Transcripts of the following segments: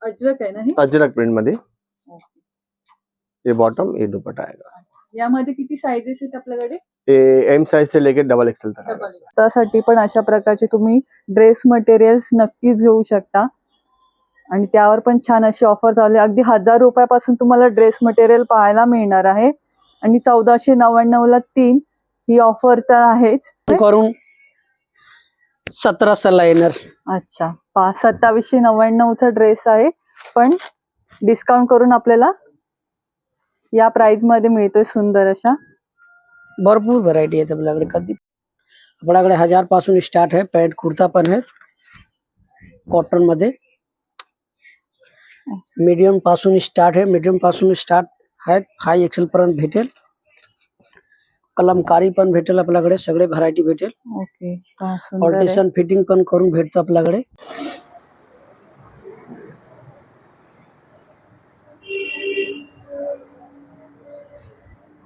अजरक आहे ना हे? अजरक प्रिंट मध्ये ये बॉटम ये दुपट्टा आएगा। यामध्ये किती साइजेस आहेत आपल्याकडे? ये एम साइज से लेके डबल एक्सेल तक आएगा। त्यासाठी पण अशा प्रकारचे तुम्ही ड्रेस मटेरियल्स नक्कीच घेऊ शकता आणि त्यावर पण छान अशी ऑफर चालू आहे। अगदी 1000 रुपयापासून तुम्हाला ड्रेस मटेरियल पाहायला मिळणार आहे आणि 1499 ला 3 ही ऑफर तर आहेच। करून 1700 लाइनर। अच्छा 2799 चा ड्रेस आहे पण डिस्काउंट करून आपल्याला या प्राइस मध्ये मिळतोय सुंदर अशा। भरपूर व्हरायटी आहे आपल्याकडे। कधी आपल्याकडे 1000 पासून स्टार्ट आहे। पॅन्ट कुर्ता पण आहे कॉटन मध्ये। मीडियम पासून स्टार्ट आहे। मीडियम पासून स्टार्ट आहे 5 एक्सेल पर्यंत भेटेल। कलमकारी पण भेटेल आपल्याकडे। सगळे व्हरायटी भेटेल। ओके सुंदर आहे। ऑल्टेशन फिटिंग पण करून भेटतं आपल्याकडे।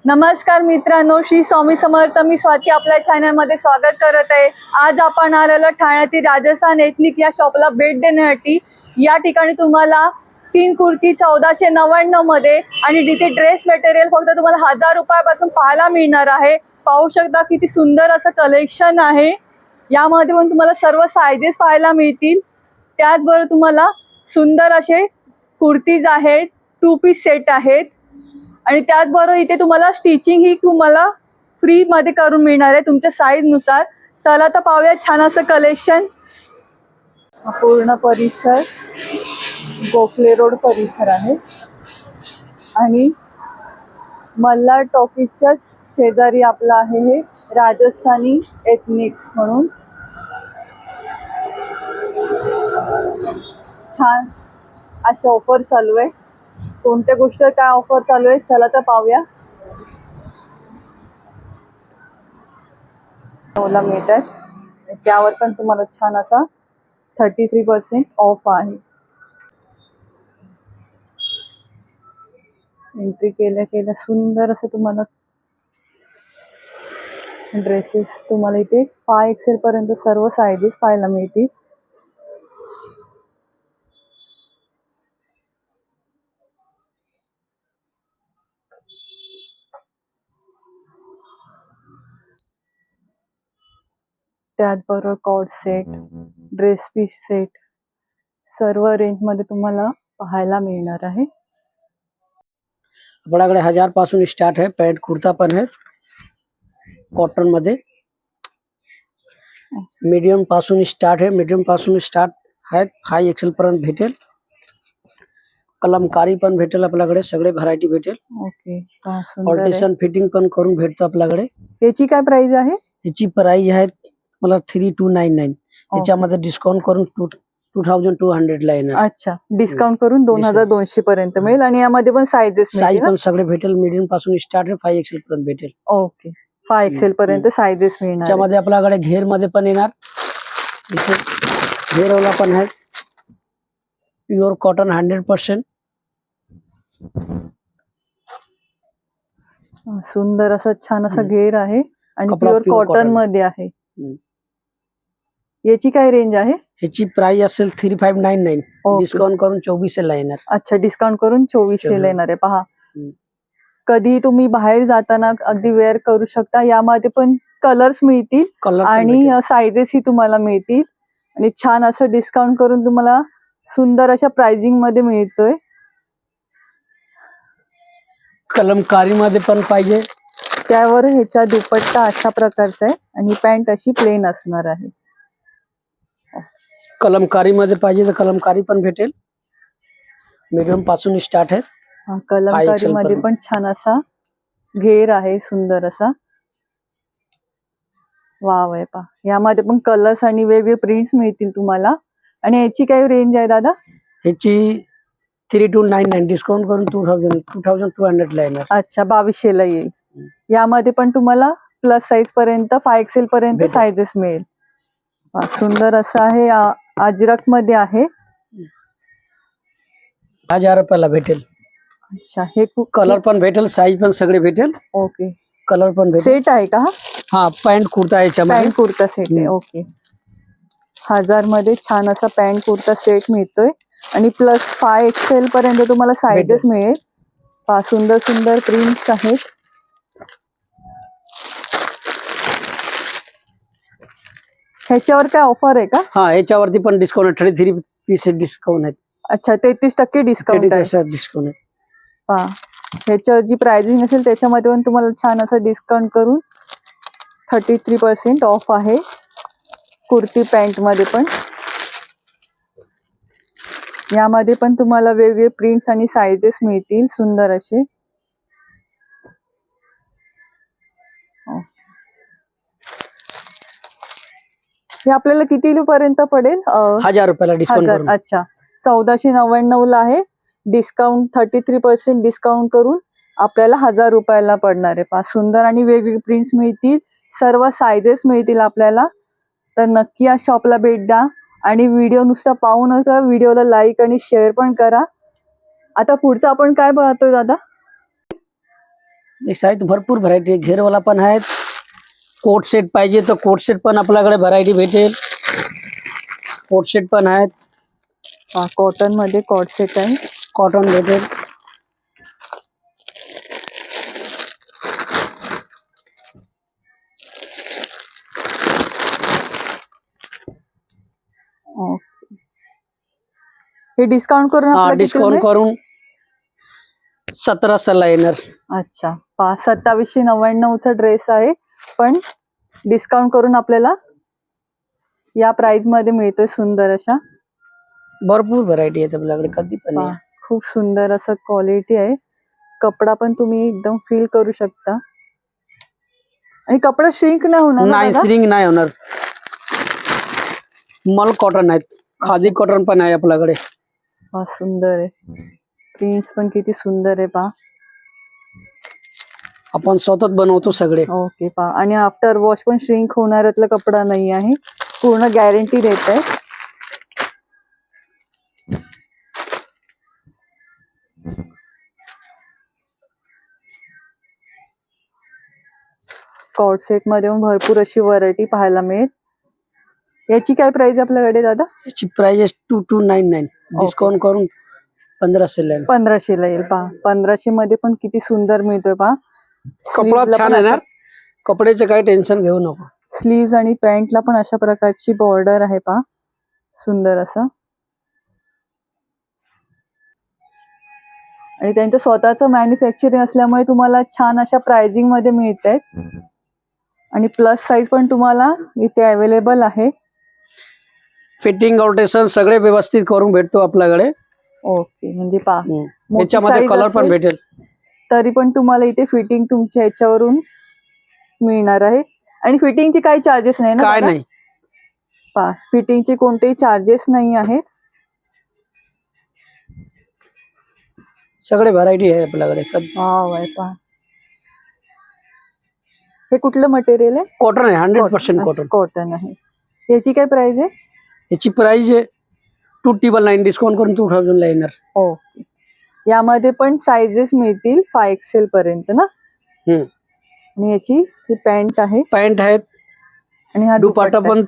नमस्कार मित्रांनो, श्री स्वामी समर्थ। मी स्वाती आपल्या चॅनल मध्ये स्वागत करत आहे। आज आपण आलेलो ठाण्यातील राजस्थान एथनिक या शॉपला भेट देण्यासाठी। या ठिकाणी तुम्हाला 3 कुर्ती 1499 मध्ये आणि तिथे ड्रेस मटेरियल फक्त तुम्हाला 1000 रुपयापासून पाहायला मिळणार आहे। पाहू शकता किती सुंदर असं कलेक्शन आहे। यामध्ये पण तुम्हाला सर्व साइजेस पाहायला मिळतील। त्याचबरोबर तुम्हाला सुंदर असे कुर्तीज आहेत, 2 पीस सेट आहेत आणि त्याचबरोबर इथे तुम्हाला स्टिचिंग ही तुम्हाला फ्री मध्ये करून मिळणार आहे तुमच्या साइज नुसार। चला तर पाहूया छान असं कलेक्शन। पूर्ण परिसर गोखले रोड परिसर आहे आणि मल्हार टॉकीजच्याच शेजारी आपलं आहे हे राजस्थानी एथनिक्स म्हणून। छान अशा ऑफर चालू आहे। कोणत्या गोष्टीवर काय ऑफर चालू आहे चला तर पाहूया। ओला मिळतात त्यावर पण तुम्हाला छान असा 33% ऑफ आहे। एंट्री केल्या सुंदर असं तुम्हाला ड्रेसेस तुम्हाला इथे 5 एक्सेल पर्यंत सर्व साइजेस पाहायला मिळतील। त्याचबरोबर co-ord set, dress piece set सर्व रेंज मध्ये तुम्हाला पाहायला मिळणार आहे। आपल्याकडे 1000 पासून स्टार्ट आहे। पॅन्ट कुर्ता पण आहे कॉटन मध्ये। मीडियम पासून स्टार्ट आहे। मीडियम पासून स्टार्ट आहे 5 एक्सेल पर्यंत भेटेल। कलमकारी पण भेटेल आपल्याकडे। सगळे व्हरायटी भेटेल। ओके सुंदर आहे। ऑल्टेशन फिटिंग पण करून भेटतं आपल्याकडे। याची काय प्राइस आहे? याची प्राइस आहे मला 3299। त्याच्यामध्ये डिस्काउंट करून 2200 ला येणार। अच्छा डिस्काउंट करून 2200 पर्यंत मिळेल आणि यामध्ये पण साइजेस साइज पण सगळे भेटेल। मीडियम पासून स्टार्ट आहे 5 एक्सेल पर्यंत भेटेल। ओके 5 एक्सेल पर्यंत साइजेस मिळणार। त्यामध्ये आपल्याकडे घेर मध्ये पण येणार। इथे घेरवाला पण आहे प्युअर कॉटन 100%। सुंदर असं छान असं घेर आहे आणि प्युअर कॉटन मध्ये आहे। याची काय रेंज आहे? ह्याची प्राइस असेल 3599। डिस्काउंट करून 2400 ला येणार। अच्छा डिस्काउंट करून 2400 ला येणार आहे। पहा कधी तुम्ही बाहेर जाताना अगदी वेअर करू शकता। यामध्ये पण कलर्स मिळतील आणि साइजेस ही तुम्हाला मिळतील आणि छान असं डिस्काउंट करून तुम्हाला सुंदर अशा प्राइसिंग मध्ये मिळतोय। कलमकारी मध्ये पण पाहिजे त्यावर ह्याचा दुपट्टा अशा प्रकारचा आहे आणि पॅन्ट अशी प्लेन असणार आहे। कलमकारी मध्ये पाहिजे तर कलमकारी पण भेटेल। मीडियम पासून स्टार्ट आहे। कलमकारी मध्ये पण छान असा घेर आहे सुंदर असा। वाव आहे पहा यामध्ये पण कलर्स आणि वेगवेगळे प्रिंट्स मिळतील तुम्हाला। आणि याची काय रेंज आहे दादा? ह्याची 3299 डिस्काउंट करून 2200 ला येणार। अच्छा 2200 ला येईल। यामध्ये पण तुम्हाला प्लस साइज पर्यंत 5 एक्सेल पर्यंत साइजेस मिळेल। सुंदर असं आहे अजरक मध्ये आहे। 1000 रुपयाला भेटेल। अच्छा हे कलर पण भेटेल साइज पण सगळे भेटेल। ओके कलर पण भेटेल। सेट आहे का? हा पॅन्ट कुर्ता याच्यामध्ये पॅन्ट कुर्ता सेट आहे। ओके 1000 मध्ये छान असा पॅन्ट कुर्ता सेट मिळतोय आणि प्लस 5XL पर्यंत तुम्हाला साईजेस मिळेल. पहा सुंदर सुंदर प्रिंट्स आहेत. ह्याच्यावर काय ऑफर आहे का? हा, याच्यावरती पण डिस्काउंट 33% डिस्काउंट आहे. अच्छा, 33% डिस्काउंट आहे. 33% डिस्काउंट आहे. पहा ह्याच्यावर जी प्राइसिंग असेल त्याच्यामध्ये पण तुम्हाला छान असं डिस्काउंट करून 33% ऑफ आहे. कुर्ती पॅन्ट मध्ये पण, यामध्ये पण तुम्हाला वेगवेगळे प्रिंट्स आणि साइजेस मिळतील सुंदर असे. हे आपल्याला किती पर्यंत पडेल? 1000 रुपयाला डिस्काउंट 1000. करून. अच्छा, 1499 ला आहे. डिस्काउंट 33% डिस्काउंट करून आपल्याला 1000 रुपयाला पडणार आहे. पहा सुंदर आणि वेगवेगळे प्रिंट्स मिळतील, सर्व साइजेस मिळतील आपल्याला. तर नक्की या शॉपला भेट द्या आणि व्हिडिओ नुसता पाहू नका, व्हिडिओला लाईक आणि शेअर पण करा. आता पुढचं आपण काय पाहतोय दादा? एक आहेत भरपूर व्हरायटी आहे. घेरवाला पण आहेत. कोट सेट पाहिजे तर कोट सेट पण आपल्याकडे व्हरायटी भेटेल. कोट सेट पण आहेत. कॉटन मध्ये कॉट सेट आहे. कॉटन भेटेल. हे डिस्काउंट करून हा, आपल्याला कितीला डिस्काउंट मिळेल? करून 1700 ला येणार. अच्छा, 2799 चा ड्रेस आहे, पण डिस्काउंट करून आपल्याला या प्राइस मध्ये मिळतोय. सुंदर अशा भरपूर व्हरायटी आहेत आपल्याकडे, कधी पण या. खूप सुंदर असं क्वालिटी आहे. कपडा पण तुम्ही एकदम फील करू शकता आणि कपडा श्रिंक नाही होणार ना नाही, दादा? श्रिंक नाही होणार. मल कॉटन आहेत. खादी कॉटन पण आहे आपल्याकडे. सुंदर आहे. प्रिंट्स पण किती सुंदर आहे पहा. आपण स्वतःच बनवतो सगळे. ओके पहा, आणि आफ्टर वॉश पण श्रिंक होणाऱ्यातला कपडा नाही आहे, पूर्ण गॅरंटी देत आहे. कॉट सेट मध्ये पण भरपूर अशी व्हरायटी पाहायला मिळेल. याची काय प्राइस आपल्याकडे दादा? याची प्राइस 2299. डिस्काउंट करून 1500 ला. 1500 ला येईल. पहा 1500 मध्ये पण किती सुंदर मिळतोय पहा. कपडा छान येणार, कपड्याचे काही टेन्शन घेऊ नको. स्लीव्ज आणि पॅन्टला पण अशा प्रकारची बॉर्डर आहे पहा, सुंदर असं. आणि त्यांचं स्वतःचं मॅन्युफॅक्चरिंग असल्यामुळे तुम्हाला छान अशा प्राइसिंग मध्ये मिळत आहेत. आणि प्लस साईज पण तुम्हाला इथे अवेलेबल आहे. फिटिंग ऑल्टरेशन सगळे व्यवस्थित करून भेटतो आपल्याकडे. ओके, म्हणजे पहा याच्यामध्ये कलर पण भेटेल. तरी पण तुम्हाला इथे फिटिंग तुमच्या ह्याच्यावरून मिळणार आहे. आणि फिटिंगचे काही चार्जेस नाही ना? काय नाही. पहा फिटिंगचे कोणतेही चार्जेस नाही आहेत. सगळे व्हरायटी आहे आपल्याकडे. पहा हे कुठलं मटेरियल आहे? कॉटन आहे. 100% कॉटन. कॉटन आहे. याची काय प्राइस आहे? याची प्राइस आहे 2999. डिस्काउंट करून 2000 ला येणार. ओके, यामध्ये पण साइजेस मिळतील 5XL पर्यंत ना? आणि याची ही पॅन्ट आहे. पॅन्ट आहेत. आणि हा दुपट्टा पण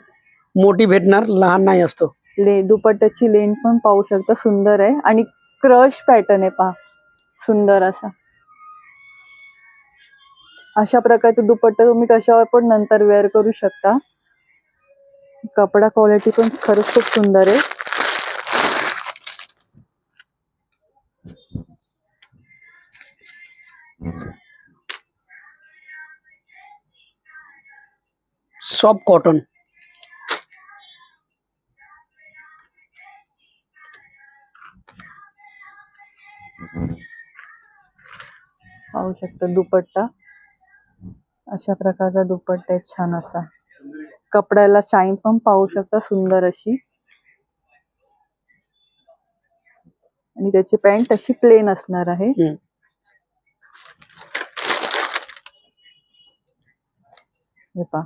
मोठी भेटणार, लहान नाही असतो. दुपट्ट्याची लेंथ पण पाहू शकता, सुंदर आहे. आणि क्रश पॅटर्न आहे पहा, सुंदर असा. अशा प्रकारचे दुपट्टा तुम्ही कशावर पण नंतर वेअर करू शकता. कपडा क्वालिटी पण खरंच खूप सुंदर आहे. Soft cotton. पाहू शकता दुपट्टा, अशा प्रकारचा दुपट्टा आहे छान असा. कपड्याला शाईन पण पाहू शकता, सुंदर अशी. आणि त्याची पॅन्ट अशी प्लेन असणार आहे. हे पहा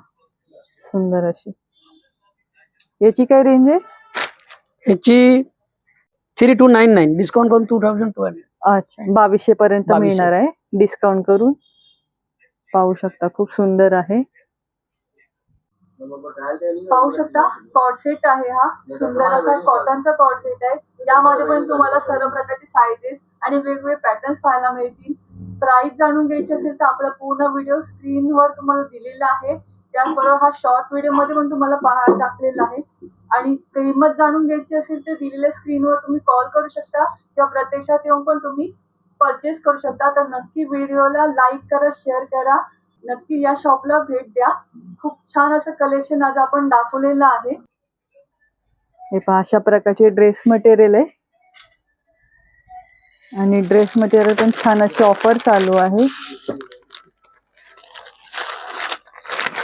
सुंदर अशी. याची काय रेंज आहे? याची 3299. डिस्काउंट करून 2200. अच्छा, 2200 पर्यंत मिळणार आहे डिस्काउंट करून. पाहू शकता खूप सुंदर आहे. पाहू शकता कॉर्ड सेट आहे हा सुंदर असा कॉटनचा कॉर्ड सेट आहे. यामध्ये पण तुम्हाला सर्व प्रकारचे साईजेस आणि वेगवेगळे पॅटर्न्स पाहायला मिळतील. प्राइस जाणून घ्यायची असेल तर आपला पूर्ण व्हिडिओ स्क्रीनवर तुम्हाला दिलेला आहे. त्याचबरोबर हा शॉर्ट व्हिडिओ मध्ये पण तुम्हाला पाहायला टाकलेला आहे. आणि किंमत जाणून घ्यायची असेल तर दिलेल्या स्क्रीनवर तुम्ही कॉल करू शकता किंवा प्रत्यक्षात येऊन पण तुम्ही परचेस करू शकता. तर नक्की व्हिडिओला लाईक करा, शेअर करा, नक्की या शॉपला भेट द्या. खूप छान असं कलेक्शन आज आपण दाखवलेलं आहे. हे पहा अशा प्रकारचे ड्रेस मटेरियल आहे आणि ड्रेस मटेरियल पण छान अशी ऑफर चालू आहे.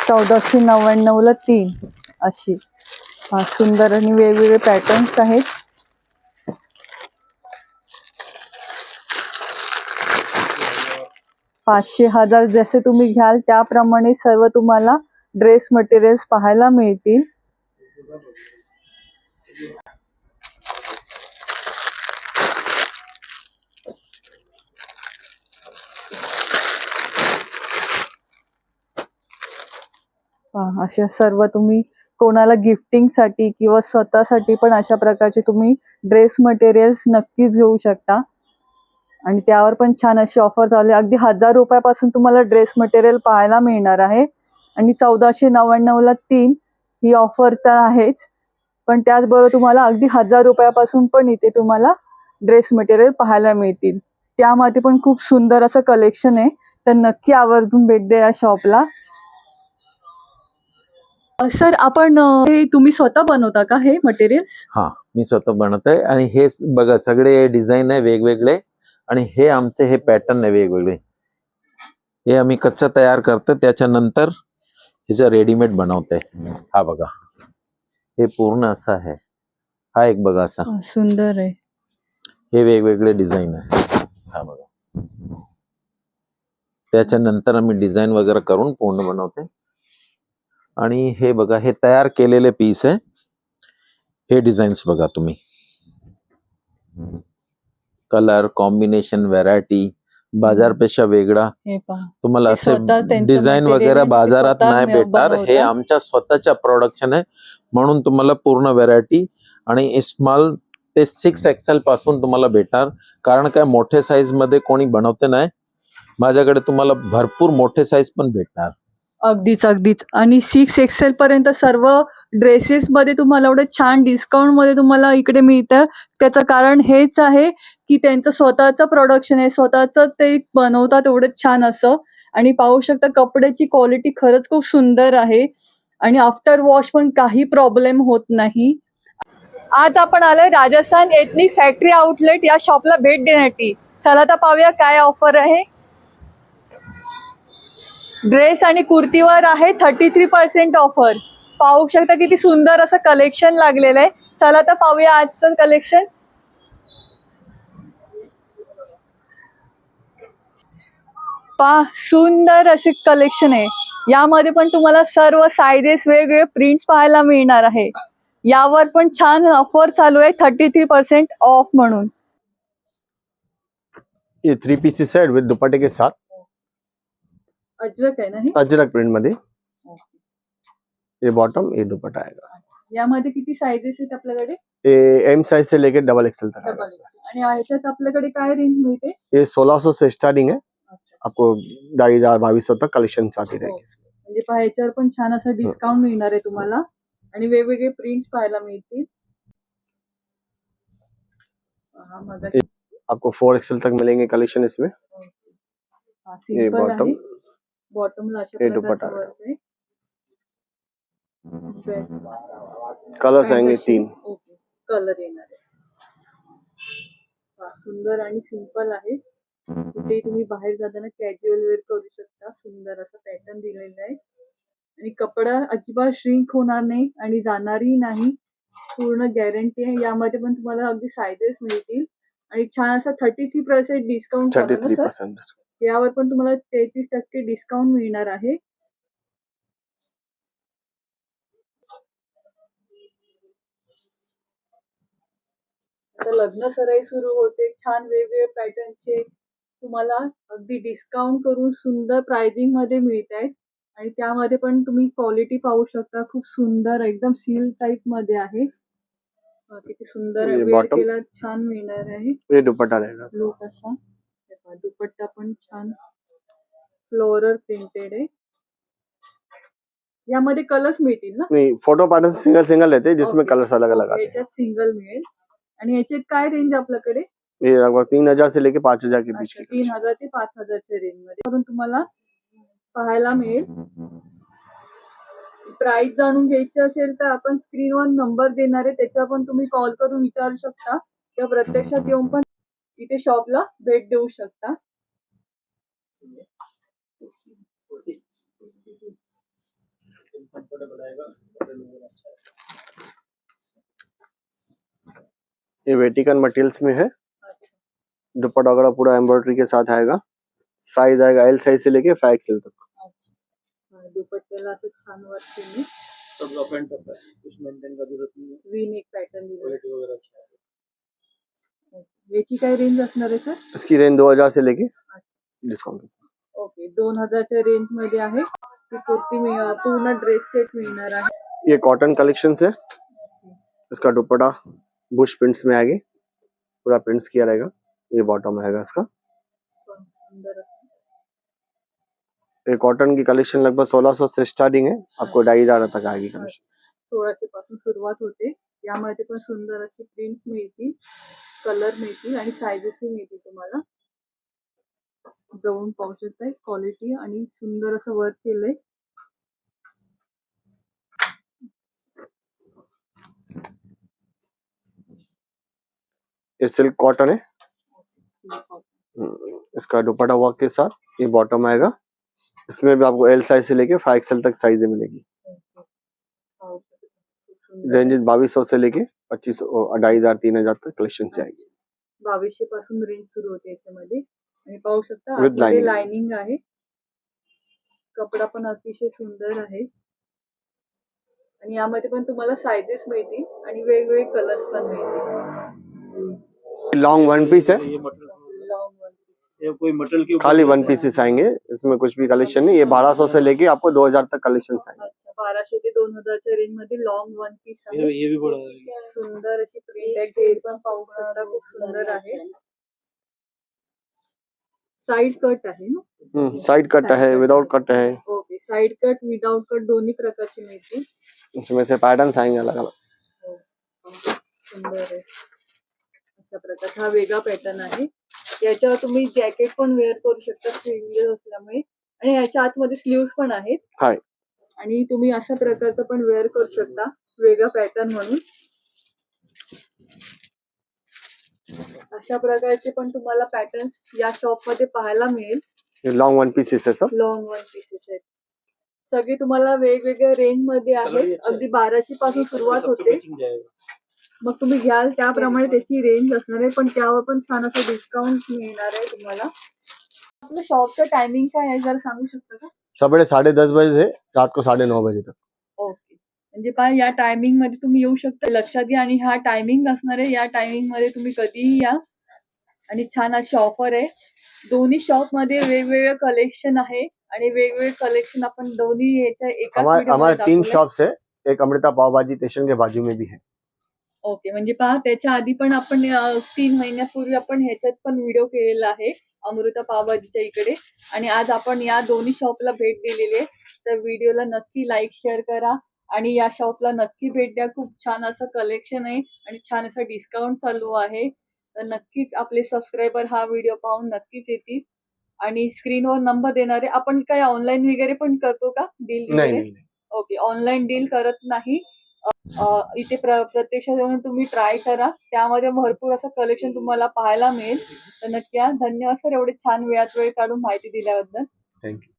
1499 ला 3 अशी. हा सुंदर आणि वेगवेगळे पॅटर्न्स आहेत. $500-1000 जसे तुम्ही घ्याल त्याप्रमाणे सर्व तुम्हाला ड्रेस मटेरियल्स पाहायला मिळतील. अशा सर्व तुम्ही कोणाला गिफ्टिंग साठी किंवा स्वतःसाठी पण अशा प्रकारचे तुम्ही ड्रेस मटेरियल्स नक्कीच घेऊ शकता. आणि त्यावर पण छान अशी ऑफर चालू आहे. अगदी 1000 रुपयापासून तुम्हाला ड्रेस मटेरियल पाहायला मिळणार आहे. आणि 1499 ला 3 ही ऑफर तर आहेच, पण त्याचबरोबर तुम्हाला अगदी 1000 रुपयापासून पण इथे तुम्हाला ड्रेस मटेरियल पाहायला मिळतील. त्यामध्ये पण खूप सुंदर असं कलेक्शन आहे. तर नक्की आवर्जून भेट द्या या शॉपला. सर आपण हे तुम्ही स्वतः बनवता का हे मटेरियल्स? हा, मी स्वतः बनवतोय. आणि हे बघा सगळे डिझाईन आहे वेगवेगळे, आणि हे आमचे हे पॅटर्न आहे वेगवेगळे. हे आम्ही कच्चा तयार करतो, त्याच्यानंतर ह्याचं रेडीमेड बनवतोय. हा बघा हे पूर्ण असं आहे. हा एक बघा असा सुंदर आहे. हे वेगवेगळे डिझाईन आहे. हा बघा त्याच्यानंतर आम्ही डिझाईन वगैरे करून पूर्ण बनवते. आणि हे बघा हे तयार केलेले पीस आहे. हे डिझाईन्स बघा तुम्ही, कलर कॉम्बिनेशन व्हरायटी बाजारपेक्षा वेगळा. हे पहा तुम्हाला हे असे स्वतः त्यांचं डिझाईन material वगैरे आहे, ते बाजारात स्वतः नाही भेटणार. हे बनवतात. आमच्या स्वतःच्या प्रोडक्शन आहे, म्हणून तुम्हाला पूर्ण व्हरायटी आणि स्मॉल ते 6XL पासून तुम्हाला भेटणार. कारण काय मोठे साईज मध्ये कोणी बनवते नाही, माझ्याकडे तुम्हाला भरपूर मोठे साईज पण भेटणार. अगदीच आणि 6XL पर्यंत सर्व ड्रेसेस मध्ये तुम्हाला एवढं छान डिस्काउंट मध्ये तुम्हाला इकडे मिळतं. त्याचं कारण हेच आहे की त्यांचं स्वतःचं प्रोडक्शन आहे, स्वतःच ते बनवतात एवढं छान असं. आणि पाहू शकता कपड्याची क्वालिटी खरंच खूप सुंदर आहे आणि आफ्टर वॉश पण काही प्रॉब्लेम होत नाही. आज आपण आलोय राजस्थान एथनिक फॅक्टरी आउटलेट या शॉपला भेट देण्यासाठी. चला तर पाहूया काय ऑफर आहे. ड्रेस आणि कुर्तीवर आहे 33% ऑफर. पाहू शकता किती सुंदर असं कलेक्शन लागलेलं आहे. चला तर पाहूया आजचं कलेक्शन. पहा सुंदर असे कलेक्शन आहे. यामध्ये पण तुम्हाला सर्व साईजेस वेगवेगळे प्रिंट्स पाहायला मिळणार आहे. यावर पण छान ऑफर चालू आहे 33% ऑफ म्हणून. ये 3 पीसेस सेट विद दुपट्टे के साथ अजरक आहे ना हे? अजरक प्रिंट मध्ये. ये बॉटम ये दुपट्टा आएगा. यामध्ये किती साईजेस आहेत आपल्याकडे? ये एम साइज से लेकर डबल एक्सएल तक आएगा. आणि ह्याच्यात आपल्याकडे काय रेंज मिळते? ये 1600 से स्टार्टिंग है, अच्छा. आपको 2500 तक कलेक्शन आती रहेगी इसमें. म्हणजे पहा ह्याच्यावर पण छान असं डिस्काउंट मिळणार आहे तुम्हाला आणि वेगवेगळे प्रिंट्स पाहायला मिळतील. आपको 4XL तक मिलेंगे कलेक्शन इसमें. हा ये सिंपल बॉटम, आहे. बॉटमला अशा ये प्रकारचं दुपट्टा वर्क आहे. कलर्स आएंगे 3. कलर येणार आहे. हा, सुंदर आणि सिंपल आहे. कुठेही तुम्ही बाहेर जाताना कॅज्युअल वेअर करू शकता. सुंदर असा पॅटर्न दिलेला आहे आणि कपडा अजिबात श्रिंक होणार नाही आणि जाणारही नाही. पूर्ण गॅरंटी आहे. यामध्ये पण तुम्हाला अगदी साईजेस मिळतील आणि छान असा 33% डिस्काउंट. 33% यावर पण तुम्हाला 33% डिस्काउंट मिळणार आहे. आता लग्न सराई सुरू होते. छान वेगवेगळे पॅटर्नचे तुम्हाला अगदी डिस्काउंट करून सुंदर प्राइसिंग मध्ये मिळत आहेत. आणि त्यामध्ये पण तुम्ही क्वालिटी पाहू शकता, खूप सुंदर एकदम सील टाइप मध्ये आहे. किती सुंदर ये वेअर bottom. केला छान मिळणार आहे. ये दुपट्टा रहेगा इसका। लुक असा हे पहा, दुपट्टा पण छान फ्लोरल प्रिंटेड आहे. यामध्ये कलर्स मिळतील ना? नहीं, फोटो पैटर्न सिंगल सिंगल रहते हैं जिसमें ओके. कलर्स अलग अलग ओके, आते हैं। याच्यात सिंगल मिळेल. आणि याची काय रेंज आपल्याकडे? ये लगभग 3000 से लेके 5000 के बीच अच्छा, की collection। 3000 ते 5000 च्या रेंज मध्ये करून तुम्हाला पाहायला मिळेल. प्राइस जाणून घ्यायची असेल तर आपण स्क्रीनवर नंबर देणार आहे, त्याच्यावर पण तुम्ही कॉल करून विचारू शकता किंवा प्रत्यक्षात येऊन पण इथे शॉपला भेट देऊ शकता. ये वेटिकन मटेरियल्स में है। दुपट्टा वगैरह पूरा एम्ब्रॉयडरी के साथ आएगा। साइज आएगा एल साइज से लेके 5XL तक। अच्छा, दुपट्ट्याला असं छान वर्क केली. सब रफ एंड टफ है, कुछ मेंटेन का जरूरत नहीं है, वी नेक पॅटर्न दिलं. क्वालिटी वगैरह अच्छा है। याची काय रेंज असणार आहे सर? इसकी रेंज 2000 से लेके डिस्काउंट के साथ। ओके, 2000 च्या रेंज मध्ये आहे. ती कुर्ती पूर्ण ड्रेस सेट मिळणार आहे. ये कॉटन कलेक्शन है। इसका दुपट्टा बुश प्रिंट्स में आएगी, पूरा प्रिंट्स किया रहेगा। ये बॉटम आएगा इसका। पण सुंदर असं. ये कॉटन की कलेक्शन लगभग 1600 से स्टार्टिंग है, आपको 2500 तक आएगी कलेक्शन। 1600 पासून सुरुवात होते. यामध्ये पण सुंदर अशी प्रिंट्स मिळतील, कलर मिळतील आणि साईजेस मिळतील तुम्हाला. जवळून पाहू शकताय क्वालिटी आणि सुंदर असं वर्क केलंय. ये सिल्क कॉटन है। इसका दुपट्टा वर्क के साथ ये बॉटम आएगा। इसमें भी आपको एल साइज से लेके 5XL तक साइजें मिलेगी। रेंज 2200 से लेके 2500 2500 3000 तक कलेक्शन से आएगी। 2200 पासून रेंज सुरू होते याच्यामध्ये. आणि पाहू शकता With आतमध्ये lining. लाइनिंग आहे. कपडा पण अतिशय सुंदर आहे. आणि यामध्ये पण तुम्हाला साइजेस मिळतील आणि वेगवेगळे कलर्स पण मिळतील. लॉन्ग वन पीस है, ये मटेरियल लॉन्ग वन. ये कोई मटेरियल के ऊपर खाली रहता वन है। पीसेस आएंगे, इसमें कुछ भी कलेक्शन नहीं। ये 1200 से लेके आपको 2000 तक कलेक्शन आएंगे। अच्छा, 1200 ते 2000 च्या रेंज मध्ये लॉन्ग वन पीस आहे. ये भी बड़ा है। सुंदर अशी प्रिंट आहे. ड्रेस पण पाहू शकता, खूप सुंदर आहे. साइड कट आहे ना? साइड कट है, विदाउट कट है, okay, side cut without cut दोन्ही प्रकारचे मिळतील. उसमें से पैटर्न्स आएंगे अलग अलग। हो, सुंदर आहे. अशा प्रकारचा हा वेगळा पॅटर्न आहे. याच्यावर तुम्ही जॅकेट पण वेअर करू शकता स्लीवलेस असल्यामुळे. आणि याच्या आतमध्ये स्लीव्स पण आहेत. हाय, आणि तुम्ही अशा प्रकारचं पण वेअर करू शकता वेगळा पॅटर्न म्हणून. अशा प्रकारचे पण तुम्हाला पॅटर्न या शॉप मध्ये पाहायला मिळेल. ये लॉन्ग वन पीसेस है सब। लॉंग वन पीसेस आहेत. सगळे तुम्हाला वेगवेगळ्या रेंज मध्ये आहेत. अगदी 1200 पासून सुरुवात होते. मग तुम्ही घ्याल त्याप्रमाणे त्याची रेंज असणार आहे, पण त्यावर पण छान असं डिस्काउंट मिळणार आहे तुम्हाला. आपलं शॉपचं टायमिंग काय आहे जरा सांगू शकता का? सवेरे 10:30 बजे से रात को 9:30 बजे तक। ओके, म्हणजे काय या टायमिंग मध्ये तुम्ही येऊ शकता. लक्षात घ्या. आणि हा टायमिंग असणार आहे. या टायमिंग मध्ये तुम्ही कधीही या. आणि छान अशी ऑफर आहे. दोन्ही शॉप मध्ये वेगवेगळे कलेक्शन आहे आणि वेगवेगळे कलेक्शन आपण दोन्ही याच्या एकाच हमारे व्हिडिओ हमारे 3 शॉप्स है। एक अमृता पाव भाजी स्टेशन के बाजू में भी है। ओके, म्हणजे पहा त्याच्या आधी पण आपण 3 महिन्यापूर्वी आपण ह्याच्यात पण व्हिडिओ केलेला आहे अमृता पावभाजीच्या इकडे. आणि आज आपण या दोन्ही शॉपला भेट दिलेली आहे. तर व्हिडिओला नक्की लाईक शेअर करा आणि या शॉपला नक्की भेट द्या. खूप छान असं कलेक्शन आहे आणि छान असं डिस्काउंट चालू आहे. तर नक्कीच आपले सबस्क्रायबर हा व्हिडिओ पाहून नक्कीच येतील. आणि स्क्रीनवर नंबर देणार आहे. आपण काय ऑनलाईन वगैरे पण करतो का डील नहीं वगैरे? नहीं नहीं। ओके, ऑनलाईन डील करत नाही. इथे प्रत्यक्षात येऊन तुम्ही ट्राय करा. त्यामध्ये भरपूर असं कलेक्शन तुम्हाला पाहायला मिळेल. तर नक्की या. धन्यवाद सर, एवढे छान वेळात वेळ काढून माहिती दिल्याबद्दल. Thank you.